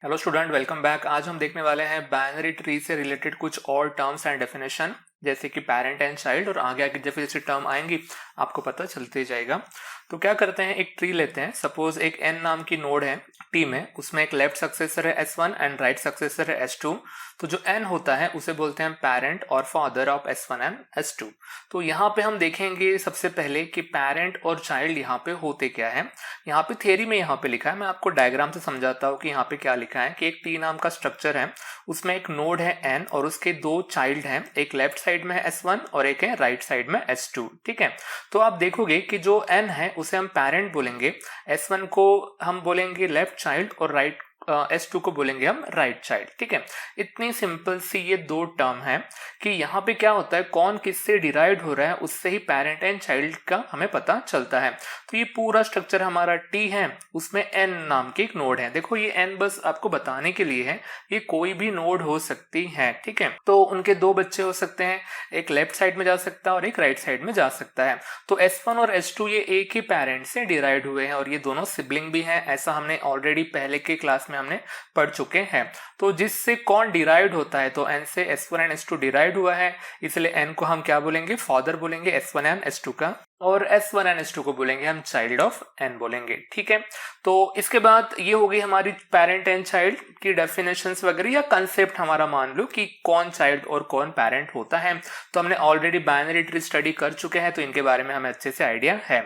Hello student, welcome back. आज हम देखने वाले हैं बाइनरी ट्री से रिलेटेड कुछ और टर्म्स एंड डेफिनेशन, जैसे कि पेरेंट एंड चाइल्ड, और आगे आगे जब जैसे टर्म आएंगी आपको पता चलते जाएगा। तो क्या करते हैं, एक ट्री लेते हैं। सपोज एक n नाम की नोड है टी में, उसमें एक लेफ्ट सक्सेसर है s1 एंड राइट सक्सेसर है s2। तो जो n होता है उसे बोलते हैं पेरेंट और father of s1 and s2। तो यहाँ पे हम देखेंगे सबसे पहले कि पेरेंट और चाइल्ड यहाँ पे होते क्या है। यहाँ पे थियरी में यहाँ पे लिखा है, मैं आपको डायग्राम से समझाता हूँ कि यहाँ पे क्या लिखा है। कि एक टी नाम का स्ट्रक्चर है, उसमें एक नोड है n और उसके दो चाइल्ड हैं, एक लेफ्ट साइड में है s1 और एक है राइट साइड में s2। ठीक है, तो आप देखोगे कि जो n है उसे हम पेरेंट बोलेंगे, s1 को हम बोलेंगे लेफ्ट चाइल्ड और राइट S2 को बोलेंगे हम राइट चाइल्ड। ठीक है, इतनी सिंपल सी ये दो टर्म है कि यहाँ पे क्या होता है, कौन किससे डिराइव हो रहा है उससे ही पेरेंट एंड चाइल्ड का हमें पता चलता है। तो ये पूरा स्ट्रक्चर हमारा T है, उसमें n नाम की एक नोड है। देखो ये n बस आपको बताने के लिए है, ये कोई भी नोड हो सकती है। ठीक है, तो उनके दो बच्चे हो सकते हैं, एक लेफ्ट साइड में जा सकता है और एक राइट साइड में जा सकता है। तो S1 और S2 ये एक ही पेरेंट से डिराइव हुए हैं और ये दोनों सिबलिंग भी हैं, ऐसा हमने ऑलरेडी पहले के क्लास में हमने पढ़ चुके हैं। तो जिससे कौन डिराइव्ड होता है, तो n से S1 एंड S2 डिराइव्ड हुआ है, इसलिए n को हम क्या बोलेंगे, फादर बोलेंगे S1 एंड S2 का, और S1 एंड S2 को बोलेंगे हम चाइल्ड ऑफ n बोलेंगे। ठीक है, तो इसके बाद ये हो गई हमारी पेरेंट एंड चाइल्ड की डेफिनेशंस वगैरह, या कंसेप्ट हमारा मान लो कि कौन चाइल्ड और कौन पेरेंट होता है। तो हमने ऑलरेडी बाइनरी ट्री स्टडी कर चुके हैं, तो इनके बारे में हमें अच्छे से आइडिया है।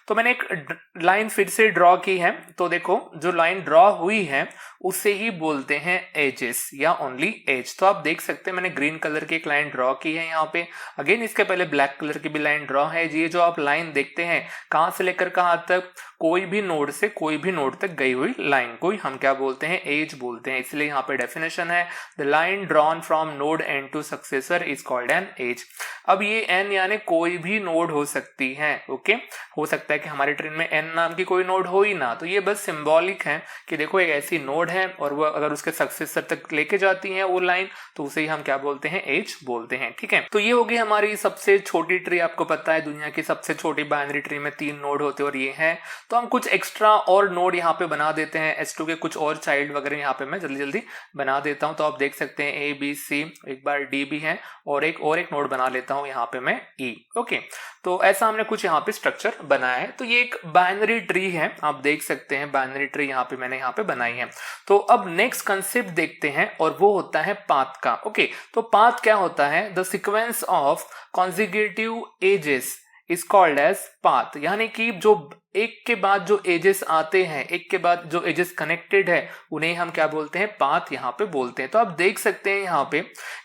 तो मैंने एक लाइन फिर से ड्रॉ की है, तो देखो जो लाइन ड्रॉ हुई है उसे ही बोलते हैं एजेस या ओनली एज। तो आप देख सकते हैं मैंने ग्रीन कलर की एक लाइन ड्रॉ की है यहाँ पे। अगेन इसके पहले ब्लैक कलर की भी लाइन ड्रॉ है। ये जो आप लाइन देखते हैं कहां से लेकर कहां तक, कोई भी नोड से कोई भी नोड तक गई हुई लाइन को हम क्या बोलते हैं, एज बोलते हैं। इसलिए यहाँ पे डेफिनेशन है, the line drawn from node n to successor is called an edge. अब ये n यानी कोई भी नोड हो सकती है। ओके, हो सकता है कि हमारे ट्री में n नाम की कोई नोड हो ही ना, तो ये बस सिंबॉलिक है कि देखो एक ऐसी नोड है और वो अगर उसके सक्सेसर तक लेके जाती है वो लाइन, तो उसे ही हम क्या बोलते हैं, एज बोलते हैं। ठीक है, तो ये होगी हमारी सबसे छोटी ट्री। आपको पता है दुनिया की सबसे छोटी बाइनरी ट्री में 3 नोड होते हैं और ये है। तो हम कुछ एक्स्ट्रा और नोड यहाँ पे बना देते हैं, S2 के कुछ और चाइल्ड वगैरह यहाँ पे मैं जल्दी जल्दी बना देता हूँ। तो आप देख सकते हैं A B C, एक बार D भी है, और एक नोड बना लेता हूँ यहाँ पे मैं E। ओके, तो ऐसा हमने कुछ यहाँ पे स्ट्रक्चर बनाया है। तो ये एक बाइनरी ट्री है, आप देख सकते हैं बाइनरी ट्री यहाँ पे मैंने यहाँ पे बनाई है। तो अब नेक्स्ट कंसेप्ट देखते हैं और वो होता है पाथ का। ओके, तो पाथ क्या होता है, the sequence of consecutive edges is called edge path. यानी कि जो एक के बाद जो एजेस आते हैं, एक के बाद जो एजेस कनेक्टेड है, उन्हें हम क्या बोलते हैं, पाथ यहाँ पे बोलते हैं। तो आप देख सकते हैं यहाँ पे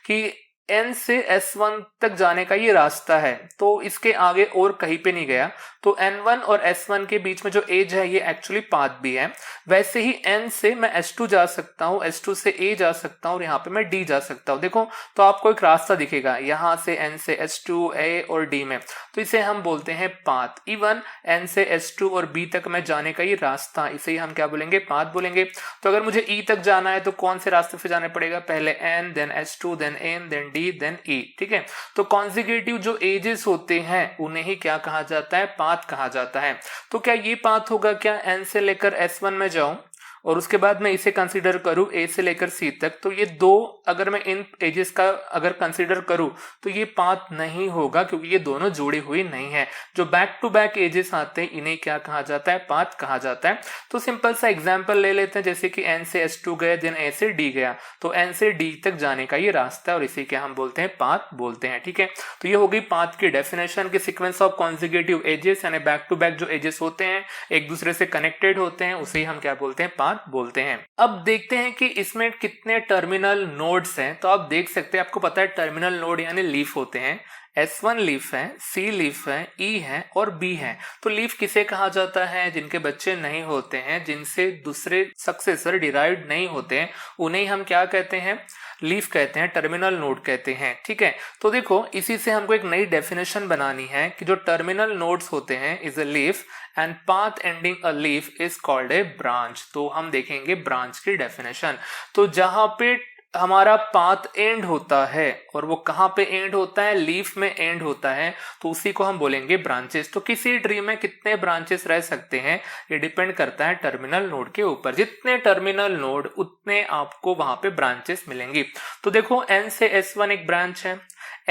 कि n से S1 तक जाने का ये रास्ता है, तो इसके आगे और कहीं पे नहीं गया। तो N1 और S1 के बीच में जो एज है ये एक्चुअली पाथ भी है। वैसे ही n से मैं S2 जा सकता हूँ, S2 से A जा सकता हूँ और यहाँ पे मैं D जा सकता हूँ। देखो तो आपको एक रास्ता दिखेगा यहाँ से n से S2 A और D में, तो इसे हम बोलते हैं पाथ। इवन n से S2 और B तक मैं जाने का ये रास्ता, इसे ही हम क्या बोलेंगे, पाथ बोलेंगे। तो अगर मुझे E तक जाना है तो कौन से रास्ते से जाना पड़ेगा, पहले n then S2 then N then D then E। ठीक है, तो कॉन्जिक्यूटिव जो एजेस होते हैं उन्हें ही क्या कहा जाता है, पाथ कहा जाता है। तो क्या ये पाथ होगा, क्या n से लेकर S1 में जाऊं और उसके बाद मैं इसे कंसीडर करूं A से लेकर C तक, तो ये दो अगर मैं इन एजेस का अगर कंसीडर करूं तो ये पाथ नहीं होगा, क्योंकि ये दोनों जुड़ी हुई नहीं है। जो बैक टू बैक एजेस आते हैं इन्हें क्या कहा जाता है, पाथ कहा जाता है। तो सिंपल सा एग्जांपल ले लेते हैं, जैसे कि n से S2 गया देन A से D गया, तो n से D तक जाने का ये रास्ता है और इसे क्या हम बोलते हैं, पाथ बोलते हैं। ठीक है, तो ये हो गई पाथ की डेफिनेशन की सीक्वेंस ऑफ कॉन्जिक्यूटिव एजेस, यानी बैक टू बैक जो एजेस होते हैं एक दूसरे से कनेक्टेड होते हैं, उसे हम क्या बोलते हैं, पाथ बोलते हैं। अब देखते हैं कि इसमें कितने टर्मिनल नोड्स हैं। तो आप देख सकते हैं, आपको पता है टर्मिनल नोड यानी लीफ होते हैं। S1 लीफ है, C लीफ है, E है और B है। तो लीफ किसे कहा जाता है, जिनके बच्चे नहीं होते हैं, जिनसे दूसरे सक्सेसर डिराइव्ड नहीं होते हैं, उन्हें हम क्या कहते हैं, लीफ कहते हैं, टर्मिनल नोड कहते हैं। ठीक है, तो देखो इसी से हमको एक नई डेफिनेशन बनानी है कि जो टर्मिनल नोड्स होते हैं is a leaf and path ending a leaf is called a branch. तो हम देखेंगे ब्रांच की डेफिनेशन। तो जहां पे हमारा पाथ एंड होता है और वो कहाँ पे एंड होता है, लीफ में एंड होता है, तो उसी को हम बोलेंगे ब्रांचेस। तो किसी ट्री में कितने ब्रांचेस रह सकते हैं ये डिपेंड करता है टर्मिनल नोड के ऊपर। जितने टर्मिनल नोड उतने आपको वहां पे ब्रांचेस मिलेंगी। तो देखो n से s1 एक ब्रांच है,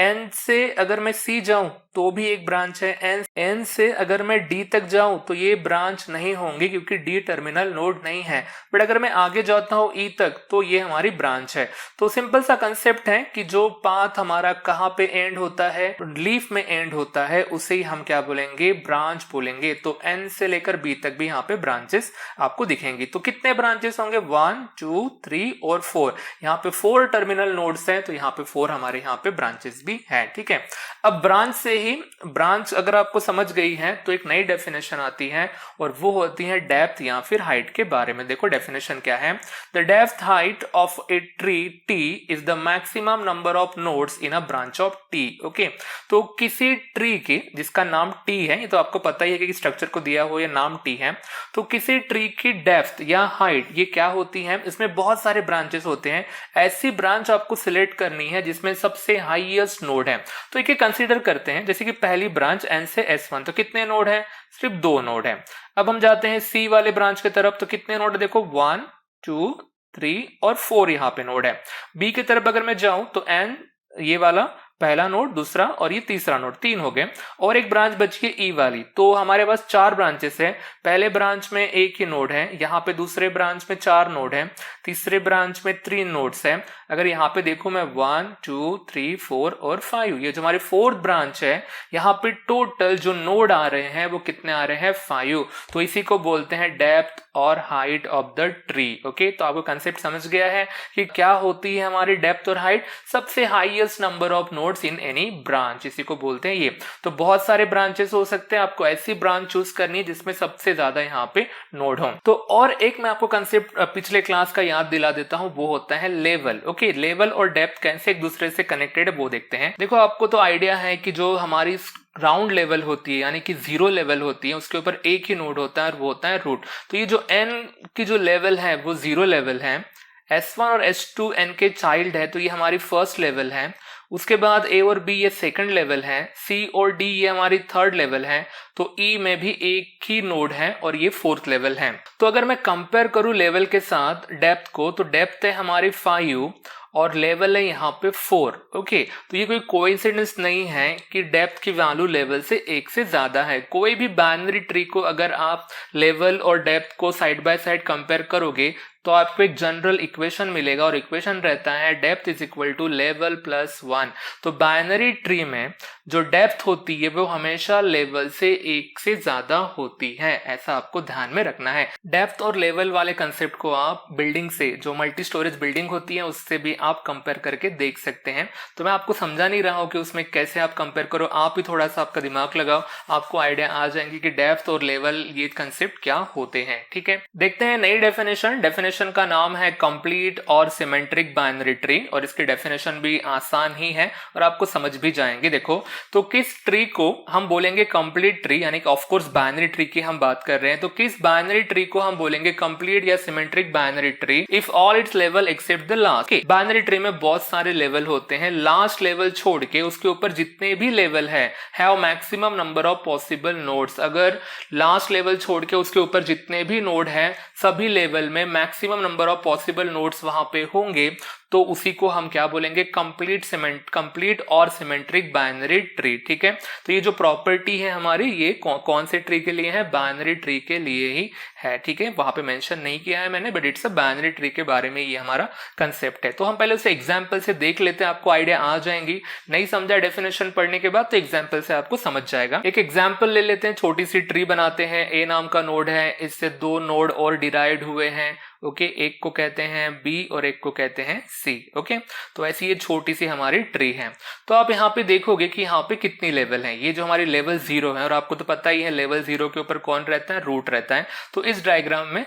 n से अगर मैं c जाऊं तो भी एक ब्रांच है, n से अगर मैं d तक जाऊं तो ये ब्रांच नहीं होंगी क्योंकि d टर्मिनल नोड नहीं है। बट अगर मैं आगे जाता हूं e तक तो ये हमारी ब्रांच है। तो सिंपल सा कंसेप्ट है कि जो पाथ हमारा कहाँ पे एंड होता है, लीफ में एंड होता है, उसे ही हम क्या बोलेंगे, ब्रांच बोलेंगे। तो n से लेकर b तक भी यहाँ पे ब्रांचेस आपको दिखेंगी। तो कितने ब्रांचेस होंगे, 1 2 3 और 4। यहाँ पे 4 टर्मिनल नोड्स हैं तो यहाँ पे 4 हमारे यहाँ पे ब्रांचेस भी है। ठीक है, अब ब्रांच से ही, ब्रांच अगर आपको समझ गई है तो एक नई डेफिनेशन आती है और वो होती है डेप्थ या फिर हाइट के बारे में। देखो डेफिनेशन क्या है, the depth height of a tree T is the maximum number of nodes in a branch of T। Okay, तो किसी ट्री की जिसका नाम T है, ये तो आपको पता ही है कि स्ट्रक्चर को दिया हुआ ये नाम T है, तो किसी ट्री की डेप्थ या हाइट ये क्या होती है, इसमें बहुत सारे ब्रांचेस होते हैं। ऐसी ब्रांच आपको सिलेक्ट करनी है जिसमें सबसे हाईएस्ट नोड है। तो एक कंसीडर करते हैं, जैसे कि पहली ब्रांच n से s1, तो कितने नोड है, सिर्फ 2 नोड है। अब हम जाते हैं c वाले ब्रांच की तरफ, तो कितने नोड है, देखो 1 2 3 और 4 यहाँ पे नोड है। b की तरफ अगर मैं जाऊं तो n ये वाला पहला नोड, दूसरा और ये तीसरा नोड, 3 हो गए। और एक ब्रांच बची है ई वाली, तो हमारे पास 4 ब्रांचेस है। पहले ब्रांच में एक ही नोड है, यहाँ पे दूसरे ब्रांच में 4 नोड है, तीसरे ब्रांच में 3 नोड्स है। अगर यहाँ पे देखो मैं 1 2 3 4 और 5, ये जो हमारी 4th ब्रांच है, यहाँ पे टोटल जो नोड आ रहे हैं वो कितने आ रहे हैं, 5। तो इसी को बोलते हैं डेप्थ और height of the tree. Okay, तो आपको कंसेप्ट समझ गया है कि क्या होती है हमारी डेप्थ और हाइट, सबसे highest number of nodes in any branch, इसी को बोलते हैं ये। तो बहुत सारे ब्रांचेस हो सकते हैं, आपको ऐसी ब्रांच चूज करनी है जिसमें सबसे ज्यादा यहाँ पे नोड हो। तो और एक मैं आपको कंसेप्ट पिछले क्लास का याद दिला देता हूँ, वो होता है लेवल। ओके, लेवल और डेप्थ कैसे एक दूसरे से कनेक्टेड है वो देखते हैं। देखो आपको तो आइडिया है कि जो हमारी राउंड लेवल होती है यानी कि 0 लेवल होती है, उसके ऊपर एक ही नोड होता है और वो होता है रूट। तो ये जो n की जो लेवल है वो 0 लेवल है, S1 और S2 n के चाइल्ड है तो ये हमारी फर्स्ट लेवल है। उसके बाद A और B ये सेकंड लेवल है, C और D ये हमारी थर्ड लेवल है, तो E में भी एक ही नोड है और ये 4th लेवल है। तो अगर मैं कंपेयर करूं लेवल के साथ डेप्थ को, तो डेप्थ है हमारी 5 और लेवल है यहाँ पे 4। ओके, तो ये कोई कोइंसिडेंस नहीं है कि डेप्थ की वैल्यू लेवल से 1 से ज्यादा है। कोई भी बाइनरी ट्री को अगर आप लेवल और डेप्थ को साइड बाय साइड कंपेयर करोगे तो आपको एक जनरल इक्वेशन मिलेगा और इक्वेशन रहता है depth is equal to level plus 1। तो बाइनरी ट्री में जो डेप्थ होती है वो हमेशा लेवल से 1 से ज्यादा होती है, ऐसा आपको ध्यान में रखना है। डेप्थ और लेवल वाले कंसेप्ट को आप बिल्डिंग से, जो मल्टी स्टोरेज बिल्डिंग होती है उससे भी आप कंपेयर करके देख सकते हैं। तो मैं आपको समझा नहीं रहा हूं कि उसमें कैसे आप कंपेयर करो, आप ही थोड़ा सा आपका दिमाग लगाओ, आपको आइडिया आ जाएंगे कि डेप्थ और लेवल ये कंसेप्ट क्या होते हैं। ठीक है, देखते हैं नई डेफिनेशन का नाम है कंप्लीट और सिमेट्रिक बाइनरी ट्री, और इसकी डेफिनेशन भी आसान ही है और आपको समझ भी जाएंगे। देखो, तो किस ट्री को हम बोलेंगे कंप्लीट ट्री, यानी ऑफ कोर्स बाइनरी ट्री की हम बात कर रहे हैं, तो किस बाइनरी ट्री को हम बोलेंगे कंप्लीट या symmetric binary tree if all its level except the last. Binary tree में बहुत सारे लेवल होते हैं, लास्ट लेवल छोड़ के उसके ऊपर जितने भी लेवल है have maximum number of possible nodes. अगर लास्ट लेवल छोड़ के उसके ऊपर जितने भी नोड है सभी लेवल में maximum number of possible nodes वहां पे होंगे, तो उसी को हम क्या बोलेंगे, कंप्लीट और सिमेट्रिक बाइनरी ट्री। ठीक है, तो ये जो प्रॉपर्टी है हमारी ये कौन से ट्री के लिए है, बाइनरी ट्री के लिए ही है। ठीक है, वहां पे मेंशन नहीं किया है मैंने, but it's a binary tree के बारे में ये हमारा कंसेप्ट है। तो हम पहले उसे एग्जाम्पल से देख लेते हैं, आपको आइडिया आ जाएंगी। नहीं समझा डेफिनेशन पढ़ने के बाद तो एग्जाम्पल से आपको समझ जाएगा। एक एग्जाम्पल ले लेते हैं, छोटी सी ट्री बनाते हैं, ए नाम का नोड है, इससे 2 नोड और डिराइव हुए हैं। ओके, एक को कहते हैं B और एक को कहते हैं C। ओके, तो ऐसी ये छोटी सी हमारी ट्री है। तो आप यहाँ पे देखोगे कि यहाँ पे कितनी लेवल है, ये जो हमारी लेवल 0 है, और आपको तो पता ही है लेवल 0 के ऊपर कौन रहता है, रूट रहता है। तो इस डायग्राम में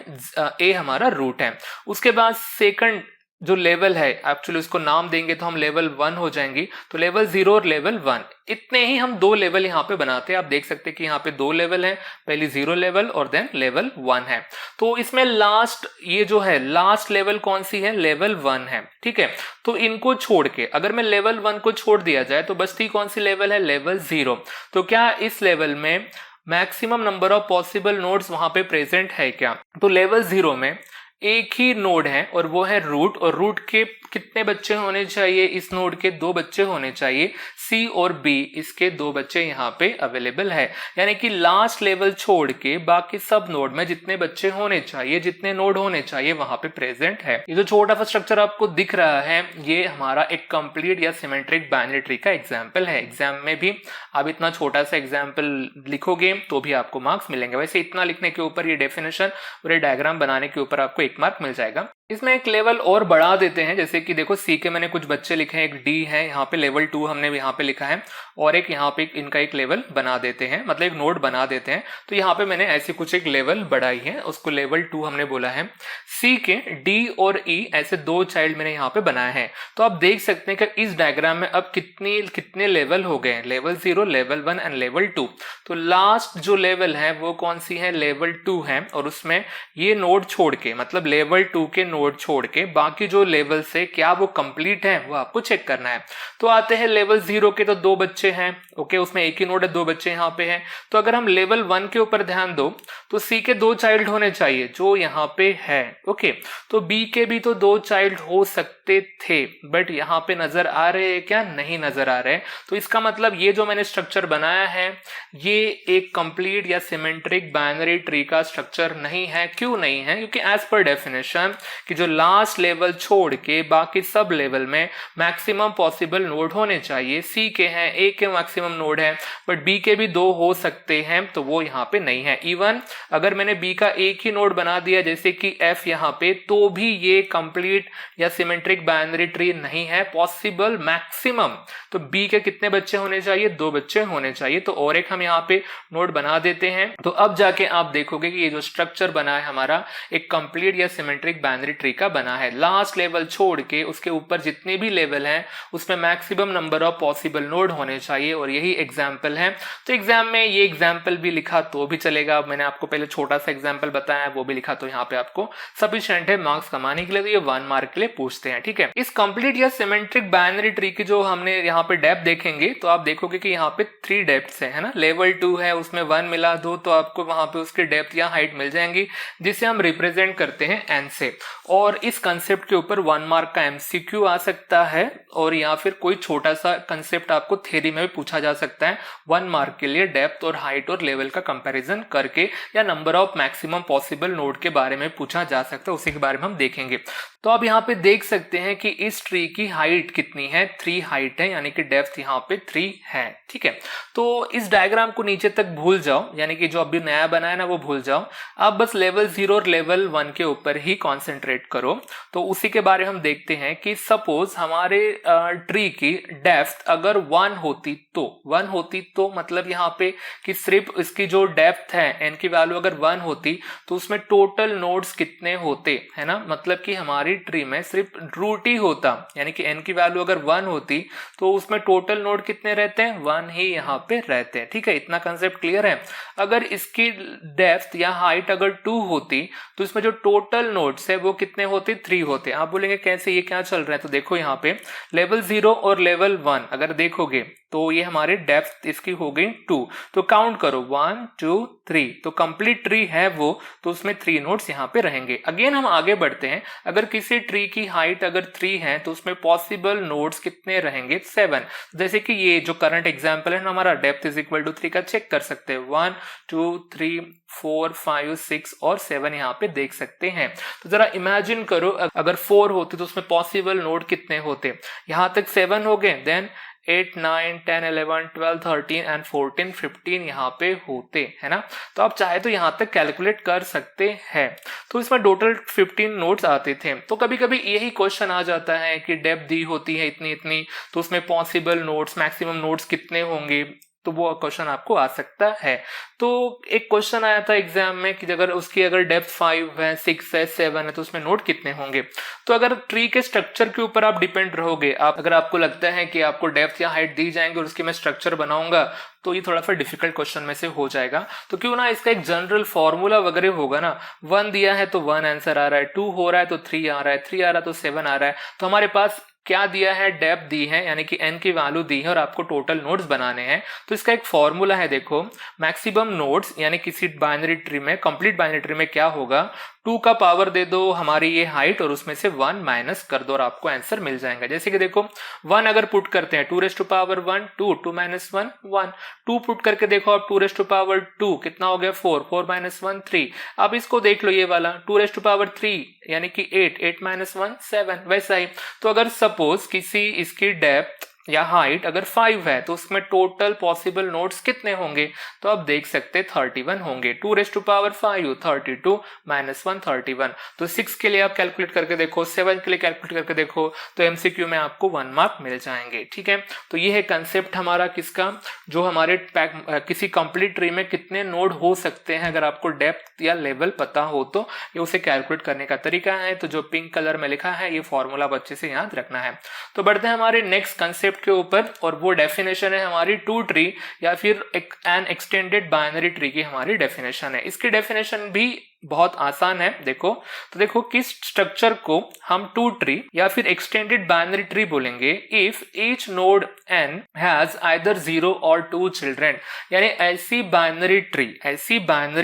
A हमारा रूट है। उसके बाद सेकंड जो लेवल है एक्चुअली उसको नाम देंगे तो हम लेवल 1 हो जाएंगी, तो लेवल 0 और लेवल 1 इतने ही हम दो लेवल यहाँ पे बनाते हैं। आप देख सकते हैं कि यहाँ पे दो लेवल हैं, पहली 0 लेवल और देन लेवल 1 है। तो इसमें लास्ट ये जो है लास्ट लेवल कौन सी है, लेवल 1 है, ठीक है। तो इनको छोड़ के अगर मैं लेवल 1 को छोड़ दिया जाए तो बचती कौन सी लेवल है, लेवल 0। तो क्या इस लेवल में maximum number of possible nodes वहां पे प्रेजेंट है क्या, तो लेवल 0 में एक ही नोड है और वो है रूट, और रूट के कितने बच्चे होने चाहिए, इस नोड के 2 बच्चे होने चाहिए, सी और बी इसके 2 बच्चे यहाँ पे अवेलेबल है। यानी कि लास्ट लेवल छोड़ के बाकी सब नोड में जितने बच्चे होने चाहिए, जितने नोड होने चाहिए वहां पे प्रेजेंट है। ये जो छोटा सा स्ट्रक्चर आपको दिख रहा है ये हमारा एक कंप्लीट या सिमेट्रिक बाइनरी ट्री का एग्जाम्पल है। एग्जाम में भी आप इतना छोटा सा एग्जाम्पल लिखोगे तो भी आपको मार्क्स मिलेंगे। वैसे इतना लिखने के ऊपर, ये डेफिनेशन और ये डायग्राम बनाने के ऊपर आपको 1 मार्क मिल जाएगा। इसमें एक लेवल और बढ़ा देते हैं, जैसे कि देखो सी के मैंने कुछ बच्चे लिखे हैं, एक डी है, यहाँ पे लेवल 2 हमने यहाँ पे लिखा है, और एक यहाँ पे इनका एक लेवल बना देते हैं, मतलब एक नोड बना देते हैं। तो यहाँ पे मैंने ऐसी कुछ एक लेवल बढ़ाई है, उसको लेवल 2 हमने बोला है। सी के डी और ई ऐसे 2 चाइल्ड मैंने यहाँ पे बनाए हैं। तो आप देख सकते हैं कि इस डायग्राम में अब कितने लेवल हो गए हैं, लेवल 0, लेवल 1 एंड लेवल 2। तो लास्ट जो लेवल है वो कौन सी है, लेवल 2 है, और उसमें ये नोड छोड़ के, मतलब लेवल 2 के नोड छोड़ के बाकी जो लेवल से क्या वो कंप्लीट है वो आपको चेक करना है। तो आते हैं लेवल 0 के, तो 2 बच्चे हैं, ओके, उसमें एक ही नोड है, 2 बच्चे यहाँ पे हैं। तो अगर हम लेवल 1 के ऊपर ध्यान दो तो सी के 2 चाइल्ड होने चाहिए जो यहाँ पे है, ओके। तो बी के भी तो 2 चाइल्ड हो सकते थे, बट यहाँ पे नजर आ रहे हैं क्या, नहीं नजर आ रहे। तो इसका मतलब ये जो मैंने स्ट्रक्चर बनाया है ये एक कंप्लीट या सिमेट्रिक बाइनरी ट्री का स्ट्रक्चर नहीं है। क्यों नहीं है, क्योंकि एज पर डेफिनेशन कि जो लास्ट लेवल छोड़ के बाकी सब लेवल में मैक्सिमम पॉसिबल नोड होने चाहिए। सी के हैं, ए के मैक्सिमम नोड है, बट बी के भी 2 हो सकते हैं, तो वो यहाँ पे नहीं है। इवन अगर मैंने बी का एक ही नोड बना दिया जैसे कि एफ यहाँ पे, तो भी ये कंप्लीट या सिमेट्रिक बाइनरी ट्री नहीं है। पॉसिबल मैक्सिमम तो बी के कितने बच्चे होने चाहिए, 2 बच्चे होने चाहिए। तो और एक हम यहाँ पे नोड बना देते हैं। तो अब जाके आप देखोगे कि ये जो स्ट्रक्चर बना है हमारा एक कंप्लीट या सिमेट्रिक बाइनरी ट्री का बना है। लास्ट लेवल छोड़ के उसके ऊपर जितने भी लेवल हैं उसमें maximum number of possible node होने चाहिए, और यही एग्जाम्पल है। तो एग्जाम में ये एग्जाम्पल भी लिखा तो भी चलेगा, मैंने आपको पहले छोटा सा एग्जाम्पल बताया वो भी लिखा तो यहाँ पे आपको सफिशिएंट है मार्क्स कमाने के लिए। तो ये 1 मार्क के लिए पूछते हैं, ठीक है। इस कंप्लीट या सिमेट्रिक बाइनरी ट्री की जो हमने यहाँ पे डेप्थ देखेंगे तो आप देखोगे कि यहाँ पे 3 डेप्थ्स है ना। लेवल 2 है, उसमें 1 मिला दो तो आपको वहां पे उसकी डेप्थ या हाइट मिल जाएंगी, जिसे हम रिप्रेजेंट करते हैं एन से। और इस कंसेप्ट के ऊपर 1 मार्क का एमसीक्यू आ सकता है, और या फिर कोई छोटा सा कंसेप्ट आपको थ्योरी में भी पूछा जा सकता है 1 मार्क के लिए, डेप्थ और हाइट और लेवल का कंपैरिजन करके, या number of maximum possible node के बारे में पूछा जा सकता है, उसी के बारे में हम देखेंगे। तो आप यहाँ पे देख सकते हैं कि इस ट्री की हाइट कितनी है, 3 हाइट है, यानी कि डेप्थ यहाँ पे 3 है, ठीक है। तो इस डायग्राम को नीचे तक भूल जाओ, यानी कि जो अभी नया बनाया ना वो भूल जाओ, आप बस लेवल 0 और लेवल 1 के ऊपर ही कॉन्सेंट्रेट करो। तो उसी के बारे में हम देखते हैं कि सपोज हमारे ट्री की डेप्थ अगर 1 होती तो मतलब यहाँ पे कि सिर्फ इसकी जो डेप्थ है एन की वैल्यू अगर 1 होती तो उसमें टोटल नोड्स कितने होते, है ना। मतलब कि हमारी ट्री में सिर्फ रूट ही होता, यानी कि एन की वैल्यू अगर 1 होती तो उसमें टोटल नोड कितने रहते हैं, 1 ही यहाँ पे रहते हैं, ठीक है। इतना कंसेप्ट क्लियर है। अगर इसकी डेप्थ या हाइट अगर 2 होती तो इसमें जो टोटल नोड्स है वो कितने होते, 3 होते। आप बोलेंगे कैसे, ये क्या चल रहा है, तो देखो यहाँ पे लेवल 0 और लेवल 1 अगर देखोगे तो ये हमारे डेप्थ इसकी हो गई 2, तो काउंट करो 1 2 3, तो कंप्लीट ट्री है वो, तो उसमें 3 नोड्स यहाँ पे रहेंगे। अगेन हम आगे बढ़ते हैं, अगर किसी ट्री की हाइट अगर 3 है तो उसमें पॉसिबल नोड्स कितने रहेंगे, 7। जैसे कि ये जो करंट एग्जांपल है ना हमारा, डेप्थ इज इक्वल टू 3 का चेक कर सकते हैं, 1 2 3 4 5 6 और 7 यहाँ पे देख सकते हैं। तो जरा इमेजिन करो अगर 4 होते तो उसमें पॉसिबल नोड कितने होते, यहाँ तक 7 हो गए, देन 8 9 10 11 12 13 एंड 14 15 यहाँ पे होते, है ना। तो आप चाहे तो यहाँ तक कैलकुलेट कर सकते हैं। तो इसमें टोटल 15 नोड्स आते थे। तो कभी कभी यही क्वेश्चन आ जाता है कि डेप्थ दी होती है इतनी इतनी, तो उसमें पॉसिबल नोड्स मैक्सिमम नोड्स कितने होंगे, तो वो क्वेश्चन आपको आ सकता है। तो एक क्वेश्चन आया था एग्जाम में कि अगर उसकी अगर डेप्थ 5 है, 6 है, 7 है तो उसमें नोड कितने होंगे। तो अगर ट्री के स्ट्रक्चर के ऊपर आप डिपेंड रहोगे, अगर आपको लगता है कि आपको डेप्थ या हाइट दी जाएंगे और उसकी मैं स्ट्रक्चर बनाऊंगा तो ये थोड़ा सा डिफिकल्ट क्वेश्चन में से हो जाएगा। तो क्यों ना इसका एक जनरल फॉर्मूला वगैरह होगा ना, 1 दिया है तो 1 आंसर आ रहा है, 2 हो रहा है तो 3 आ रहा है, 3 आ रहा है तो 7 आ रहा है। तो हमारे पास क्या दिया है, डेप्थ दी है यानी कि n की वैल्यू दी है और आपको टोटल नोड्स बनाने हैं। तो इसका एक फॉर्मूला है, देखो मैक्सिमम नोड्स यानी किसी बाइनरी ट्री में, कंप्लीट बाइनरी ट्री में क्या होगा, 2 का पावर दे दो हमारी ये हाइट और उसमें से 1 माइनस कर दो और आपको आंसर मिल जाएगा। जैसे कि देखो 1 अगर पुट करते हैं 2 raise to power 1 2, 2 minus 1 1, 2 put करके देखो आप 2 रेज़ टू पावर 2 कितना हो गया 4, 4 माइनस 1 3। अब इसको देख लो ये वाला 2 रेज़ टू पावर 3 यानी कि 8, 8 माइनस 1 7, वैसा ही। तो अगर सपोज किसी इसकी डेप्थ या हाइट अगर 5 है तो उसमें टोटल पॉसिबल नोड्स कितने होंगे, तो आप देख सकते 31 होंगे। 2 रेज़ टू पावर 5 32 माइनस 1 31। तो 6 के लिए आप कैलकुलेट करके देखो, 7 के लिए कैलकुलेट करके देखो, तो एमसीक्यू में आपको 1 मार्क मिल जाएंगे। ठीक है, तो ये है कंसेप्ट हमारा किसका, जो हमारे किसी कंप्लीट ट्री में कितने नोड हो सकते हैं अगर आपको डेप्थ या लेवल पता हो तो ये उसे कैलकुलेट करने का तरीका है। तो जो पिंक कलर में लिखा है ये फॉर्मूला अच्छे से याद रखना है। तो बढ़ते हैं हमारे नेक्स्ट कंसेप्ट के ऊपर, और वो डेफिनेशन है हमारी टू ट्री या फिर एन एक्सटेंडेड बाइनरी ट्री की हमारी डेफिनेशन है। इसकी डेफिनेशन भी बहुत आसान है। देखो तो देखो किस स्ट्रक्चर को हम टू ट्री या फिर एक्सटेंडेड बाइनरी ट्री बोलेंगे if each node n has either 0 और 2 चिल्ड्रन। यानी ऐसी बाइनरी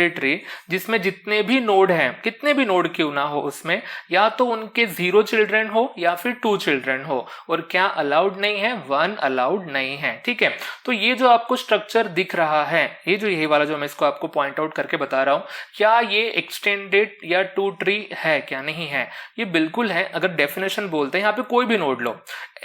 ट्री जिसमें जितने भी नोड हैं, कितने भी नोड क्यों ना हो, उसमें या तो उनके 0 चिल्ड्रन हो या फिर 2 चिल्ड्रन हो, और क्या अलाउड नहीं है, 1 अलाउड नहीं है। ठीक है, तो ये जो आपको स्ट्रक्चर दिख रहा है, ये वाला जो मैं इसको आपको पॉइंट आउट करके बता रहा हूं, क्या ये एक्सटेंडेड या टू ट्री है क्या, नहीं है, ये बिल्कुल है। अगर डेफिनेशन बोलते हैं यहाँ पे कोई भी नोड लो,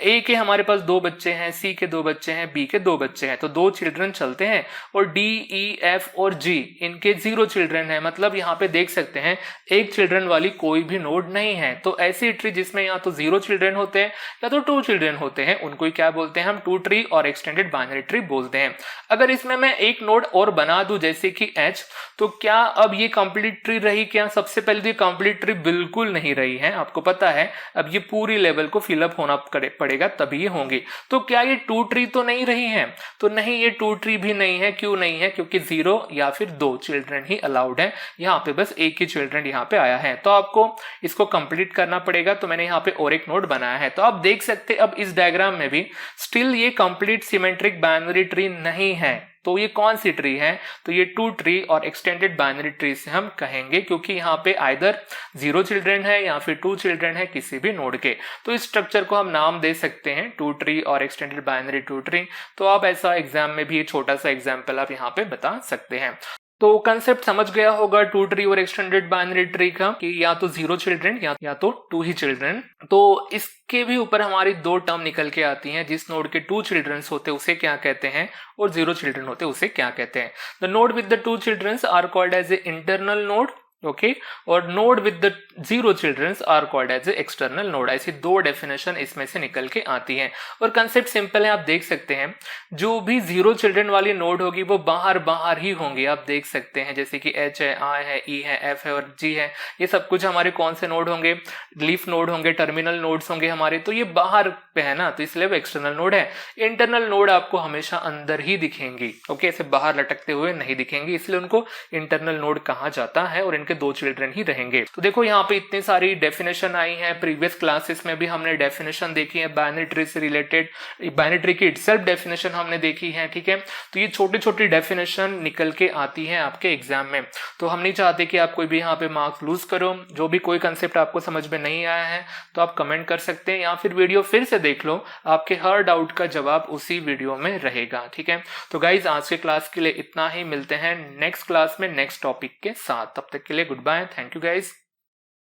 ए के हमारे पास 2 बच्चे हैं, सी के 2 बच्चे हैं, बी के 2 बच्चे हैं, तो 2 चिल्ड्रन चलते हैं, और डी ई एफ और जी इनके 0 चिल्ड्रन है, मतलब यहाँ पे देख सकते हैं 1 चिल्ड्रन वाली कोई भी नोड नहीं है। तो ऐसी ट्री जिसमें या तो 0 चिल्ड्रन होते हैं या तो 2 चिल्ड्रन होते हैं, उनको ही क्या बोलते हैं, हम टू ट्री और एक्सटेंडेड बाइनरी ट्री बोलते हैं। अगर इसमें मैं एक नोड और बना दूं जैसे कि एच, तो क्या अब ये कंप्लीट ट्री रही क्या, सबसे पहले तो ये कंप्लीट ट्री बिल्कुल नहीं रही है, आपको पता है। अब ये पूरी लेवल को फिलअप होना पड़ेगा तभी ये होंगी। तो क्या ये टू ट्री तो नहीं रही है, तो नहीं, ये टू ट्री भी नहीं है। क्यों नहीं है, क्योंकि 0 या फिर 2 चिल्ड्रन ही अलाउड है, यहाँ पे बस एक ही चिल्ड्रन यहाँ पे आया है। तो आपको इसको कंप्लीट करना पड़ेगा, तो मैंने यहाँ पे और एक नोड बनाया है। तो आप देख सकते अब इस डायग्राम में भी स्टिल ये कंप्लीट सिमेट्रिक बाइनरी ट्री नहीं है। तो ये कौन सी ट्री है, तो ये टू ट्री और एक्सटेंडेड बाइनरी ट्री से हम कहेंगे, क्योंकि यहाँ पे आइदर 0 चिल्ड्रन है या फिर 2 चिल्ड्रन है किसी भी नोड के। तो इस स्ट्रक्चर को हम नाम दे सकते हैं टू ट्री और एक्सटेंडेड बाइनरी टू ट्री। तो आप ऐसा एग्जाम में भी छोटा सा एग्जाम्पल आप यहाँ पे बता सकते हैं। तो कंसेप्ट समझ गया होगा टू ट्री और एक्सटेंडेड बाइनरी ट्री का, कि या तो 0 चिल्ड्रन या तो 2 ही चिल्ड्रन। तो इसके भी ऊपर हमारी 2 टर्म निकल के आती हैं, जिस नोड के 2 चिल्ड्रन होते उसे क्या कहते हैं और 0 चिल्ड्रन होते उसे क्या कहते हैं। The node with the 2 children are called as a internal node, okay, और node with the 0 childrens are called as a external node. ऐसी 2 डेफिनेशन इसमें से निकल के आती हैं, और कंसेप्ट सिंपल है। आप देख सकते हैं जो भी 0 चिल्ड्रन वाली नोड होगी वो बाहर ही होंगी, आप देख सकते हैं, जैसे कि एच है, आई है, ई है, एफ है और जी है। ये सब कुछ हमारे कौन से नोड होंगे, लीफ नोड होंगे, टर्मिनल नोड्स होंगे हमारे, तो ये बाहर पे है ना, तो इसलिए वो एक्सटर्नल नोड है। इंटरनल नोड आपको हमेशा अंदर ही दिखेंगी, ओके, ऐसे बाहर लटकते हुए नहीं दिखेंगी, इसलिए उनको इंटरनल नोड कहा जाता है, और इनके 2 चिल्ड्रन ही रहेंगे। तो देखो यहाँ पे इतनी सारी डेफिनेशन आई है, प्रीवियस क्लासेस में भी हमने डेफिनेशन देखी है बाइनरी ट्री से रिलेटेड, बाइनरी ट्री की इटसेल्फ डेफिनेशन हमने देखी है। ठीक है, तो ये छोटी छोटी डेफिनेशन निकल के आती है आपके एग्जाम में। तो हम नहीं चाहते कि आप कोई भी यहाँ पे मार्क्स लूज करो। जो भी कोई कंसेप्ट आपको समझ में नहीं आया है तो आप कमेंट कर सकते हैं, या फिर वीडियो फिर से देख लो, आपके हर डाउट का जवाब उसी वीडियो में रहेगा। ठीक है, तो गाइज आज के क्लास के लिए इतना ही, मिलते हैं नेक्स्ट क्लास में नेक्स्ट टॉपिक के साथ। तब तक के लिए goodbye, thank you guys.